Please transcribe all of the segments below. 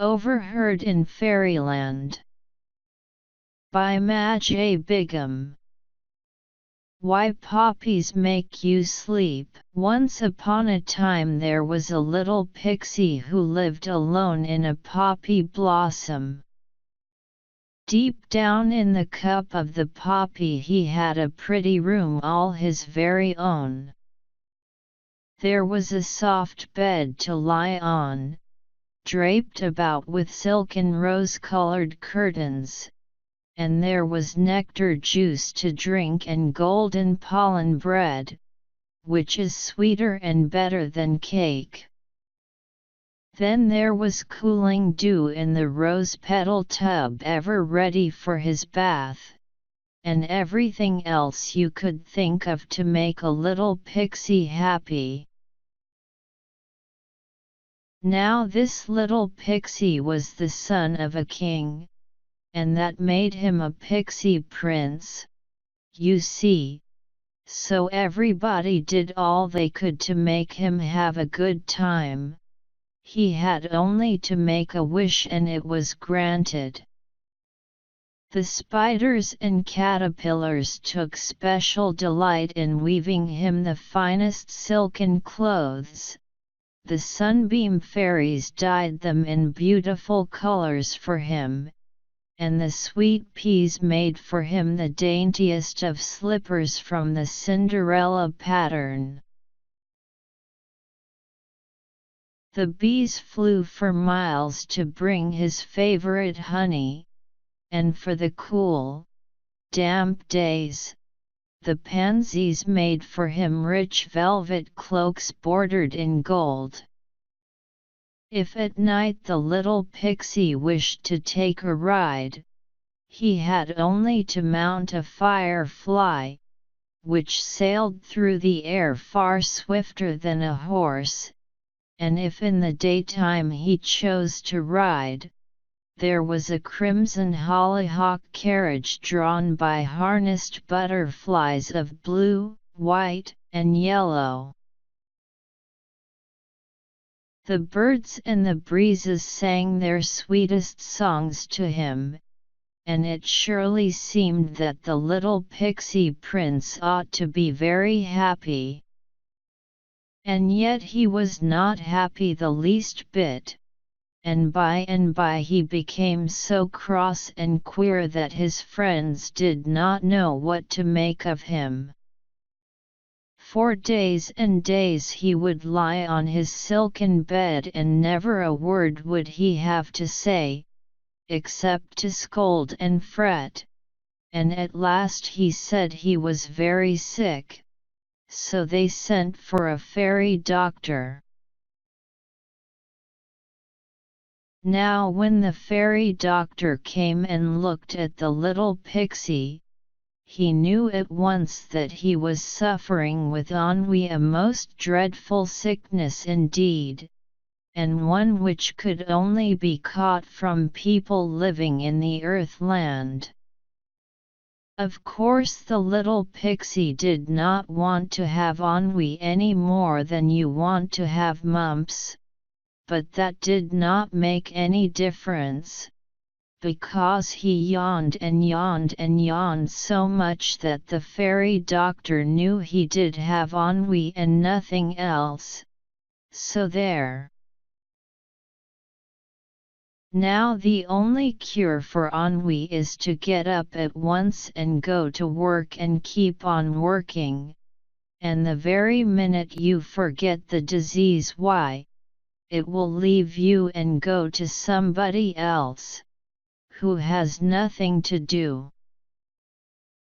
Overheard in Fairyland by Maj A. Bigum. Why poppies make you sleep. Once upon a time there was a little pixie who lived alone in a poppy blossom. Deep down in the cup of the poppy he had a pretty room all his very own. There was a soft bed to lie on, draped about with silken rose-colored curtains, and there was nectar juice to drink and golden pollen bread, which is sweeter and better than cake. Then there was cooling dew in the rose-petal tub ever ready for his bath, and everything else you could think of to make a little pixie happy. Now this little pixie was the son of a king, and that made him a pixie prince, you see, so everybody did all they could to make him have a good time. He had only to make a wish and it was granted. The spiders and caterpillars took special delight in weaving him the finest silken clothes. The sunbeam fairies dyed them in beautiful colors for him, and the sweet peas made for him the daintiest of slippers from the Cinderella pattern. The bees flew for miles to bring his favorite honey, and for the cool, damp days, the pansies made for him rich velvet cloaks bordered in gold. If at night the little pixie wished to take a ride, he had only to mount a firefly, which sailed through the air far swifter than a horse, and if in the daytime he chose to ride, there was a crimson hollyhock carriage drawn by harnessed butterflies of blue, white, and yellow. The birds and the breezes sang their sweetest songs to him, and it surely seemed that the little pixie prince ought to be very happy. And yet he was not happy the least bit, and by he became so cross and queer that his friends did not know what to make of him. For days and days he would lie on his silken bed and never a word would he have to say, except to scold and fret, and at last he said he was very sick, so they sent for a fairy doctor. Now when the fairy doctor came and looked at the little pixie, he knew at once that he was suffering with ennui, a most dreadful sickness indeed, and one which could only be caught from people living in the earthland. Of course the little pixie did not want to have ennui any more than you want to have mumps, but that did not make any difference, because he yawned and yawned and yawned so much that the fairy doctor knew he did have ennui and nothing else. So there. Now the only cure for ennui is to get up at once and go to work and keep on working, and the very minute you forget the disease, why, it will leave you and go to somebody else, who has nothing to do.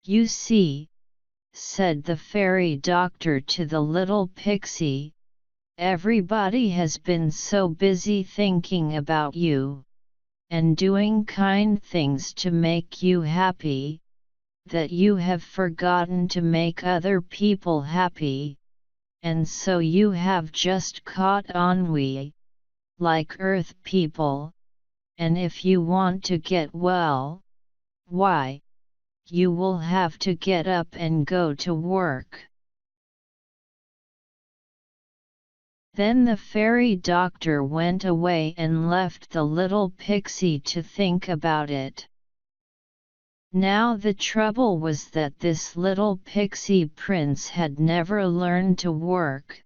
You see, said the fairy doctor to the little pixie, everybody has been so busy thinking about you, and doing kind things to make you happy, that you have forgotten to make other people happy, and so you have just caught ennui, like earth people, and if you want to get well, why, you will have to get up and go to work. Then the fairy doctor went away and left the little pixie to think about it. Now the trouble was that this little pixie prince had never learned to work,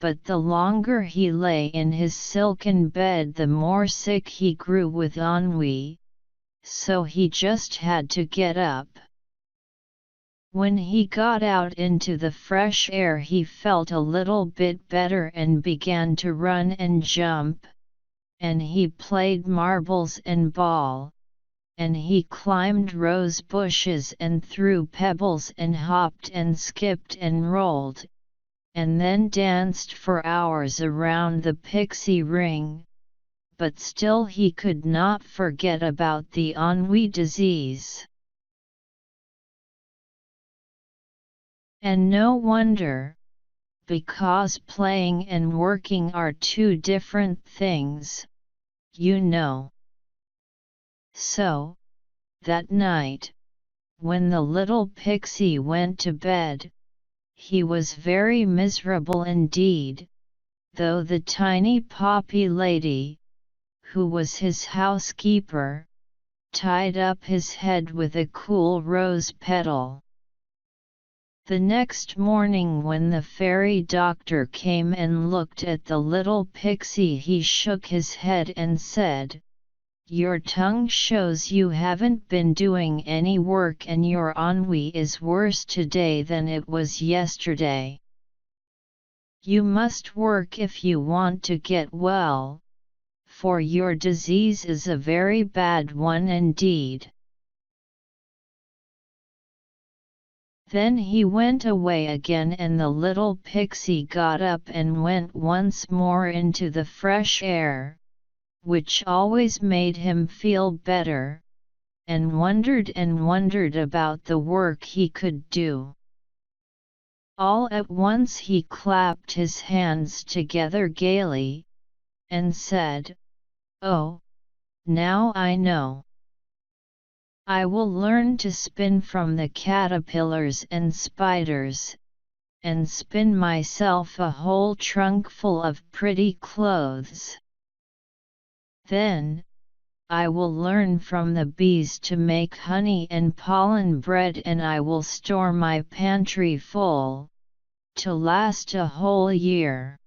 but the longer he lay in his silken bed the more sick he grew with ennui, so he just had to get up. When he got out into the fresh air he felt a little bit better and began to run and jump, and he played marbles and ball, and he climbed rose bushes and threw pebbles and hopped and skipped and rolled, and then danced for hours around the pixie ring, but still he could not forget about the ennui disease. And no wonder, because playing and working are two different things, you know. So, that night, when the little pixie went to bed, he was very miserable indeed, though the tiny poppy lady, who was his housekeeper, tied up his head with a cool rose petal. The next morning when the fairy doctor came and looked at the little pixie he shook his head and said, "Your tongue shows you haven't been doing any work and your ennui is worse today than it was yesterday. You must work if you want to get well, for your disease is a very bad one indeed." Then he went away again and the little pixie got up and went once more into the fresh air, which always made him feel better, and wondered about the work he could do. All at once he clapped his hands together gaily, and said, "Oh, now I know. I will learn to spin from the caterpillars and spiders, and spin myself a whole trunk full of pretty clothes. Then, I will learn from the bees to make honey and pollen bread and I will store my pantry full, to last a whole year."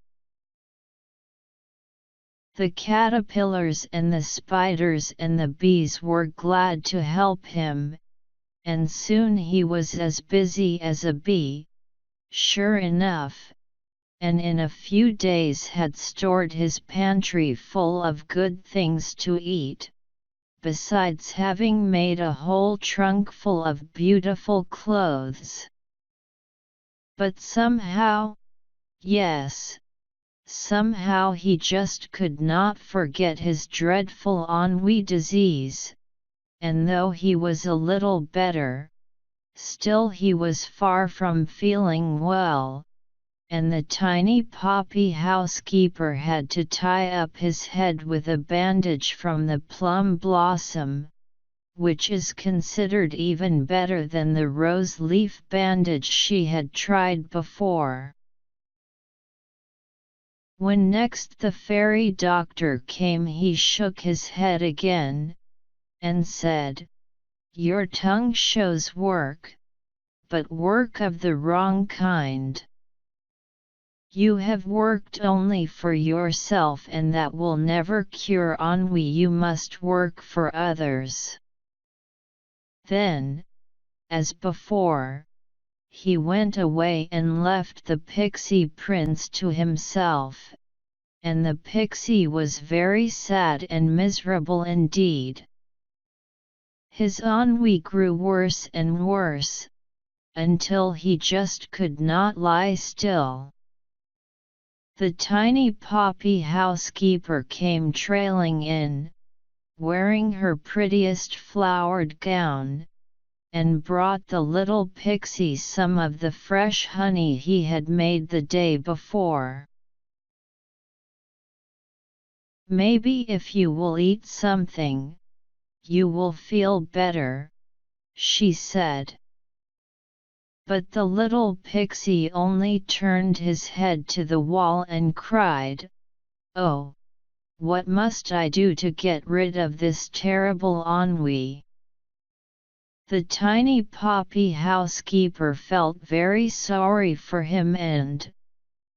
The caterpillars and the spiders and the bees were glad to help him, and soon he was as busy as a bee, sure enough, and in a few days had stored his pantry full of good things to eat, besides having made a whole trunk full of beautiful clothes. But somehow, yes, somehow he just could not forget his dreadful ennui disease, and though he was a little better, still he was far from feeling well, and the tiny poppy housekeeper had to tie up his head with a bandage from the plum blossom, which is considered even better than the rose leaf bandage she had tried before. When next the fairy doctor came he shook his head again, and said, "Your tongue shows work, but work of the wrong kind. You have worked only for yourself and that will never cure ennui. You must work for others." Then, as before, he went away and left the pixie prince to himself, and the pixie was very sad and miserable indeed. His ennui grew worse and worse, until he just could not lie still. The tiny poppy housekeeper came trailing in, wearing her prettiest flowered gown, and brought the little pixie some of the fresh honey he had made the day before. "Maybe if you will eat something, you will feel better," she said. But the little pixie only turned his head to the wall and cried, "Oh, what must I do to get rid of this terrible ennui?" The tiny poppy housekeeper felt very sorry for him and,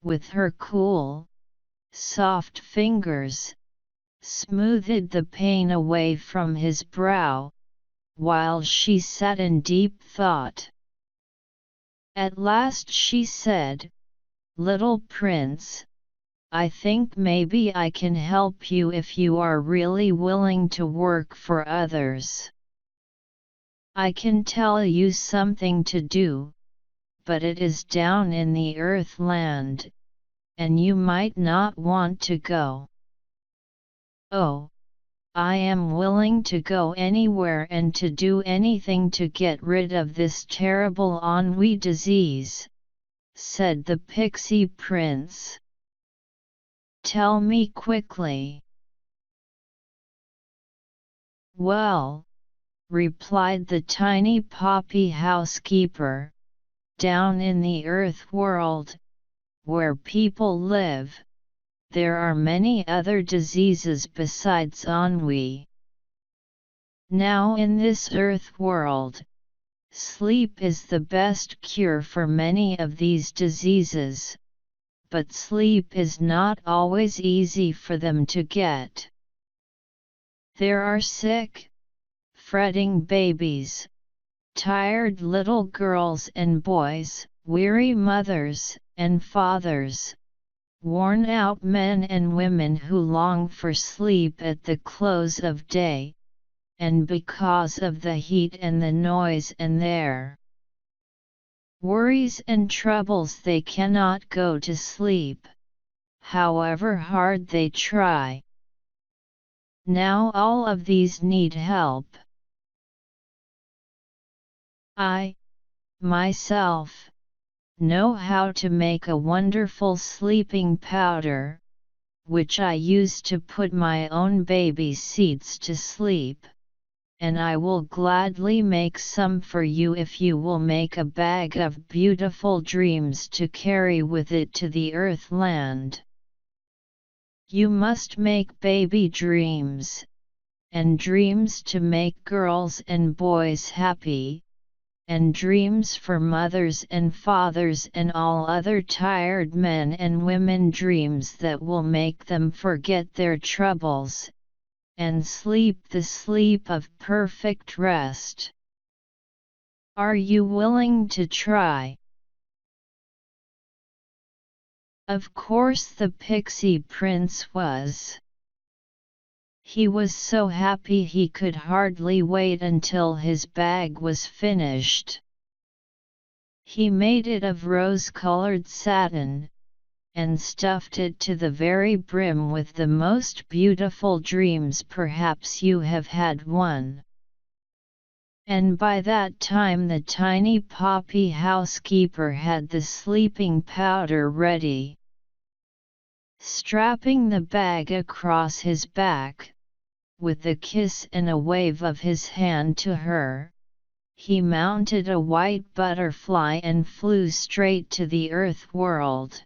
with her cool, soft fingers, smoothed the pain away from his brow, while she sat in deep thought. At last she said, "Little prince, I think maybe I can help you if you are really willing to work for others. I can tell you something to do, but it is down in the earth land, and you might not want to go." "Oh, I am willing to go anywhere and to do anything to get rid of this terrible ennui disease," said the pixie prince. "Tell me quickly." "Well," replied the tiny poppy housekeeper, "down in the earth world, where people live, there are many other diseases besides ennui. Now in this earth world, sleep is the best cure for many of these diseases, but sleep is not always easy for them to get. There are sick, fretting babies, tired little girls and boys, weary mothers and fathers, worn-out men and women who long for sleep at the close of day, and because of the heat and the noise and their worries and troubles they cannot go to sleep, however hard they try. Now all of these need help. I, myself, know how to make a wonderful sleeping powder, which I use to put my own baby seeds to sleep, and I will gladly make some for you if you will make a bag of beautiful dreams to carry with it to the earth land. You must make baby dreams, and dreams to make girls and boys happy, and dreams for mothers and fathers and all other tired men and women, dreams that will make them forget their troubles, and sleep the sleep of perfect rest. Are you willing to try?" Of course the pixie prince was. He was so happy he could hardly wait until his bag was finished. He made it of rose-colored satin, and stuffed it to the very brim with the most beautiful dreams perhaps you have had one. And by that time the tiny poppy housekeeper had the sleeping powder ready. Strapping the bag across his back, with a kiss and a wave of his hand to her, he mounted a white butterfly and flew straight to the earth world.